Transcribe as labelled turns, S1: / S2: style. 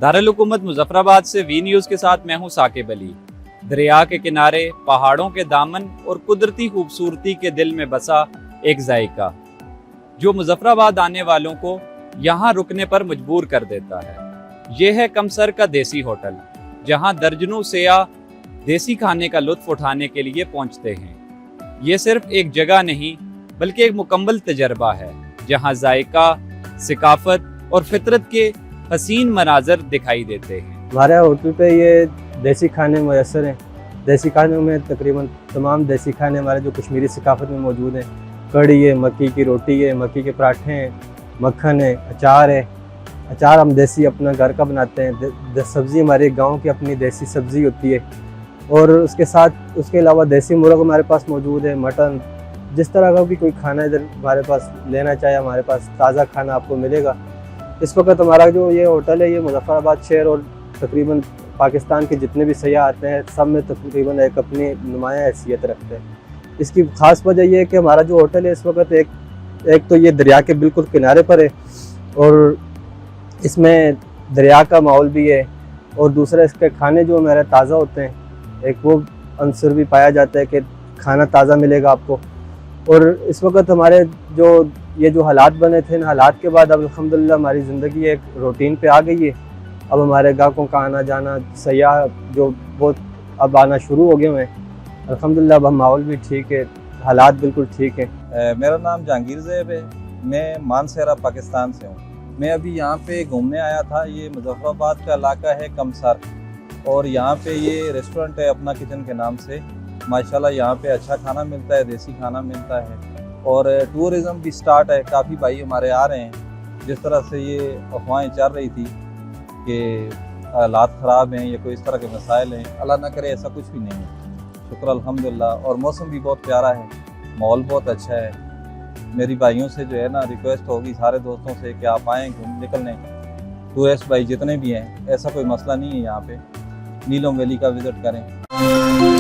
S1: दारुल हुकूमत मुजफ्फराबाद से V news के साथ मैं हूं साकिब अली। दरिया के किनारे, पहाड़ों के दामन और कुदरती खूबसूरती के दिल में बसा एक जायका जो मुजफ्फराबाद आने वालों को यहाँ रुकने पर मजबूर कर देता है। ये है कमसर का देसी होटल, जहाँ दर्जनों सयाह देसी खाने का लुत्फ उठाने के लिए पहुँचते हैं। ये सिर्फ एक जगह नहीं बल्कि एक मुकम्मल तजर्बा है, जहाँ जायका, सिकाफत और फितरत के हसीन मनाजर दिखाई देते हैं।
S2: हमारे होटल पे ये देसी खाने मैसर हैं। देसी खानों में तकरीबन तमाम देसी खाने हमारे जो कश्मीरी सिकाफत में मौजूद हैं। कड़ी है, मक्की की रोटी है, मक्की के पराठे हैं, मक्खन है, अचार है। अचार हम देसी अपना घर का बनाते हैं। सब्ज़ी हमारे गांव की अपनी देसी सब्ज़ी होती है। और उसके साथ उसके अलावा देसी मुर्ग हमारे पास मौजूद है, मटन। जिस तरह का भी कोई खाना इधर हमारे पास लेना चाहे, हमारे पास ताज़ा खाना आपको मिलेगा। इस वक्त हमारा जो ये होटल है, ये मुजफ्फराबाद शहर और तकरीबन पाकिस्तान के जितने भी सयाह आते हैं सब में तकरीबन एक अपनी नुमाया हैसियत रखते हैं। इसकी ख़ास वजह यह है कि हमारा जो होटल है इस वक्त एक तो ये दरिया के बिल्कुल किनारे पर है और इसमें दरिया का माहौल भी है, और दूसरा इसके खाने जो हमारे ताज़ा होते हैं। एक वो अंसर भी पाया जाता है कि खाना ताज़ा मिलेगा आपको। और इस वक्त हमारे जो हालात बने थे, इन हालात के बाद अब अल्हम्दुलिल्लाह हमारी ज़िंदगी एक रूटीन पे आ गई है। अब हमारे ग्राहकों का आना जाना, सयाह जो बहुत अब आना शुरू हो गए हैं अल्हम्दुलिल्लाह। अब माहौल भी ठीक है, हालात बिल्कुल ठीक है।
S3: मेरा नाम जहांगीर ज़ैब है, मैं मानसहरा पाकिस्तान से हूँ। मैं अभी यहाँ पे घूमने आया था। ये मुजफ्फराबाद का इलाका है कमसर, और यहाँ पे ये रेस्टोरेंट है अपना किचन के नाम से। माशाल्लाह यहाँ पे अच्छा खाना मिलता है, देसी खाना मिलता है, और टूरिज़म भी स्टार्ट है। काफ़ी भाई हमारे आ रहे हैं। जिस तरह से ये अफवाहें चल रही थी कि हालात ख़राब हैं या कोई इस तरह के मसाइल हैं, अल्लाह ना करे ऐसा कुछ भी नहीं है। शुक्र अल्हम्दुलिल्लाह। और मौसम भी बहुत प्यारा है, माहौल बहुत अच्छा है। मेरी भाइयों से जो है ना रिक्वेस्ट होगी सारे दोस्तों से कि आप आएँ घूम निकलने। टूरिस्ट भाई जितने भी हैं, ऐसा कोई मसला नहीं है। यहाँ पे नीलों वैली का विज़िट करें।